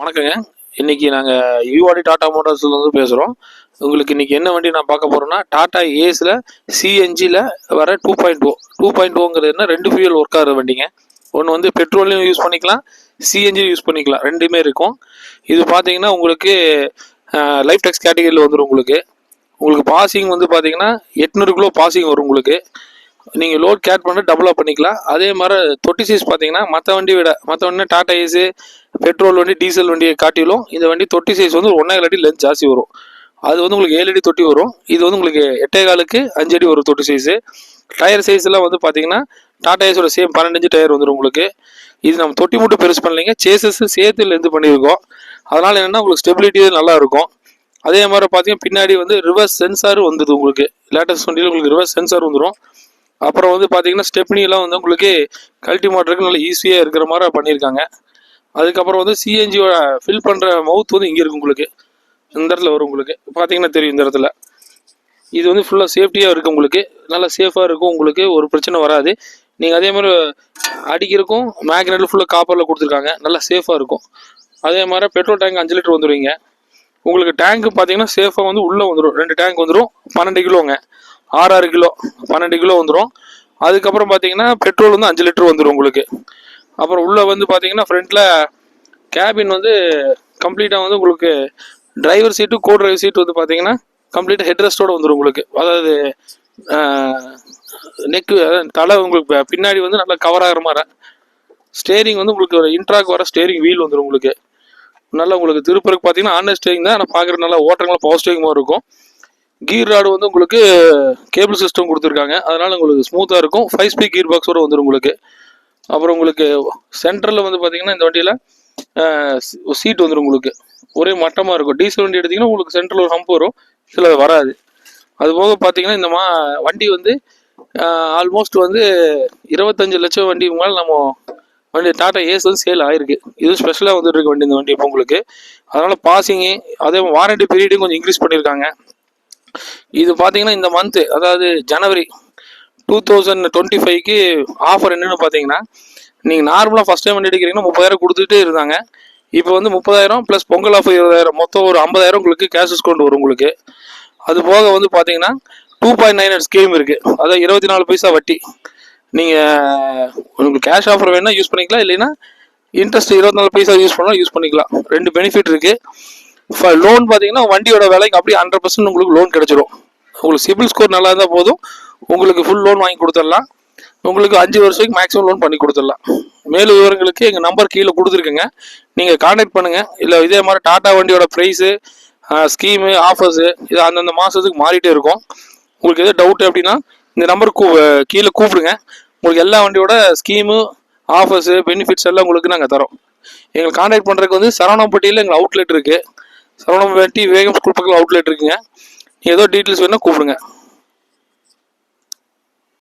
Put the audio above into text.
வணக்கங்க. இன்னைக்கு நாங்கள் யூஆடி டாடா மோட்டார்ஸ்லேருந்து பேசுகிறோம். உங்களுக்கு இன்னைக்கு என்ன வண்டி நான் பார்க்க போகிறோன்னா, டாடா ஏஸில் சிஎன்ஜியில் வர 2.0 என்ன ரெண்டு ஃபியூல் ஒர்க் ஆகிற வண்டிங்க. ஒன்று வந்து பெட்ரோல்லையும் யூஸ் பண்ணிக்கலாம், சிஎன்ஜியும் யூஸ் பண்ணிக்கலாம், ரெண்டுமே இருக்கும். இது பார்த்தீங்கன்னா உங்களுக்கு லைஃப் டெக்ஸ் கேட்டகரியில் வந்துடும். உங்களுக்கு பாசிங் வந்து பார்த்தீங்கன்னா 800 கிலோ பாசிங் வரும். நீங்கள் லோட் கேட் பண்ணி டபுளாக பண்ணிக்கலாம். அதே மாதிரி தொட்டி சைஸ் பார்த்தீங்கன்னா மற்ற வண்டி டாடா ஏஸு பெட்ரோல் வண்டி டீசல் வண்டியை காட்டிலும் இந்த வண்டி தொட்டி சைஸ் வந்து 1.5 அடி லென்த் ஜாஸ்தி வரும். அது வந்து உங்களுக்கு 7 அடி தொட்டி வரும். இது வந்து உங்களுக்கு 8.25க்கு 5 அடி வரும் தொட்டி சைஸு. டயர் சைஸ்லாம் வந்து பார்த்தீங்கன்னா டாடா ஏஸோட சேம் 12 இன்ச்சு டயர் வந்துடும் உங்களுக்கு. இது நம்ம தொட்டி மட்டும் பெருசு பண்ணலைங்க, சேசஸ் சேர்த்து லென்த் பண்ணியிருக்கோம். அதனால் என்னென்னா உங்களுக்கு ஸ்டெபிலிட்டி நல்லா இருக்கும். அதே மாதிரி பார்த்தீங்கன்னா பின்னாடி வந்து ரிவர்ஸ் சென்சார் வந்துடுது உங்களுக்கு. லேட்டஸ்ட் வண்டியில் உங்களுக்கு ரிவர்ஸ் சென்சார் வந்துடும். அப்புறம் வந்து பார்த்தீங்கன்னா ஸ்டெப்னிலாம் வந்து உங்களுக்கு கல்ட்டி மோட்டருக்கு நல்லா ஈஸியாக இருக்கிற மாதிரி பண்ணியிருக்காங்க. அதுக்கப்புறம் வந்து சிஎன்ஜியோட ஃபில் பண்ணுற மவுத் வந்து இங்கே இருக்குது உங்களுக்கு. இந்த இடத்துல வரும் உங்களுக்கு பார்த்தீங்கன்னா தெரியும். இந்த இடத்துல இது வந்து ஃபுல்லாக சேஃப்டியாக இருக்குது உங்களுக்கு. நல்லா சேஃபாக இருக்கும் உங்களுக்கு, ஒரு பிரச்சனை வராது. நீங்கள் அதே மாதிரி அடிக்கிறக்கும் மேக்னெட்டில் ஃபுல்லாக காப்பரில் கொடுத்துருக்காங்க, நல்லா சேஃபாக இருக்கும். அதே மாதிரி பெட்ரோல் டேங்க் 5 லிட்டர் வந்துடுவீங்க. உங்களுக்கு டேங்க்கு பார்த்தீங்கன்னா சேஃபாக வந்து உள்ளே வந்துடும். 2 டேங்க் வந்துடும். 12 கிலோங்க, 6 கிலோ 12 கிலோ வந்துடும். அதுக்கப்புறம் பார்த்தீங்கன்னா பெட்ரோல் வந்து 5 லிட்டர் வந்துடும் உங்களுக்கு. அப்புறம் உள்ளே வந்து பார்த்தீங்கன்னா ஃப்ரண்ட்டில் கேபின் வந்து கம்ப்ளீட்டாக வந்து உங்களுக்கு டிரைவர் சீட்டு கோ டிரைவர் சீட்டு வந்து பார்த்தீங்கன்னா கம்ப்ளீட்டாக ஹெட்ரெஸ்ட்டோடு வந்துடும் உங்களுக்கு. அதாவது நெக்கு தலை உங்களுக்கு பின்னாடி வந்து நல்லா கவர் ஆகிற மாதிரி. ஸ்டேரிங் வந்து உங்களுக்கு ஒரு இன்ட்ராக் வர ஸ்டேரிங் வீல் வந்துடும் உங்களுக்கு. நல்லா உங்களுக்கு திருப்பருக்கு பார்த்தீங்கன்னா ஆன்லைன் ஸ்டேரிங் தான், ஆனால் பார்க்குறது நல்லா ஓட்டுறங்களா பவர் ஸ்டேரிங் மாதிரி இருக்கும். கீர் ராடு வந்து உங்களுக்கு கேபிள் சிஸ்டம் கொடுத்துருக்காங்க, அதனால் உங்களுக்கு ஸ்மூத்தாக இருக்கும். 5 ஸ்பீட் கீர் பாக்ஸோடு வந்துடும் உங்களுக்கு. அப்புறம் உங்களுக்கு சென்டரில் வந்து பார்த்தீங்கன்னா இந்த வண்டியில் சீட் வந்துடும் உங்களுக்கு, ஒரே மட்டமாக இருக்கும். டீசல் வண்டி எடுத்திங்கன்னா உங்களுக்கு சென்டரில் ஒரு ஹம்ப் வரும், இதில் வராது. அது போக பார்த்தீங்கன்னா இந்த வண்டி வந்து ஆல்மோஸ்ட் வந்து 25 லட்சம் வண்டி மேலே நம்ம வண்டி டாடா ஏஸ் வந்து சேல் ஆகிருக்கு. இது ஸ்பெஷலாக வந்துட்டு இருக்க வண்டி இந்த வண்டி இப்போ உங்களுக்கு. அதனால் பாசிங்கு அதே வாரண்டி பீரியடையும் கொஞ்சம் இன்க்ரீஸ் பண்ணியிருக்காங்க. இது பார்த்தீங்கன்னா இந்த மந்த்து, அதாவது ஜனவரி 2025க்கு ஆஃபர் என்னென்னு பார்த்தீங்கன்னா, நீங்கள் நார்மலாக ஃபஸ்ட் டைம் வண்டி எடுக்கிறீங்கன்னா 30,000 கொடுத்துட்டே இருந்தாங்க. இப்போ வந்து 30,000 ப்ளஸ் பொங்கல் ஆஃபர் 20,000, மொத்தம் ஒரு 50,000 உங்களுக்கு கேஷ் டிஸ்கவுண்ட் வரும் உங்களுக்கு. அது போக வந்து பார்த்தீங்கன்னா 2.9 ஸ்கீம் இருக்குது, அதாவது 24 பைசா வட்டி. நீங்கள் உங்களுக்கு கேஷ் ஆஃபர் வேணால் யூஸ் பண்ணிக்கலாம், இல்லைன்னா இன்ட்ரெஸ்ட் 24 பைசா யூஸ் பண்ணிக்கலாம். 2 பெனிஃபிட் இருக்குது. லோன் பார்த்தீங்கன்னா வண்டியோட விலைக்கு அப்படியே 100% உங்களுக்கு லோன் கிடச்சிரும். உங்களுக்கு சிபில் ஸ்கோர் நல்லா இருந்தால் போதும், உங்களுக்கு ஃபுல் லோன் வாங்கி கொடுத்துடலாம். உங்களுக்கு 5 வருஷத்துக்கு மேக்ஸிமம் லோன் பண்ணி கொடுத்துடலாம். மேலும் விவரங்களுக்கு எங்கள் நம்பர் கீழே கொடுத்துருக்குங்க, நீங்கள் கான்டாக்ட் பண்ணுங்கள். இல்லை இதே மாதிரி டாடா வண்டியோட ப்ரைஸு ஸ்கீமு ஆஃபர்ஸு இது அந்தந்த மாதத்துக்கு மாறிட்டே இருக்கும். உங்களுக்கு எதாவது டவுட் அப்படின்னா இந்த நம்பருக்கு கீழே கூப்பிடுங்க. உங்களுக்கு எல்லா வண்டியோட ஸ்கீமு ஆஃபர்ஸு பெனிஃபிட்ஸ் எல்லாம் உங்களுக்கு நாங்கள் தரோம். எங்களுக்கு கான்டாக்ட் பண்ணுறதுக்கு வந்து சரவணம்பட்டியில் எங்கள் அவுட்லெட் இருக்குது. சரவணம்பட்டி வேகம் ஸ்கூல் பக்கத்தில் அவுட்லெட் இருக்குங்க. ஏதோ டீட்டெயில்ஸ் வேணால் கூப்பிடுங்க.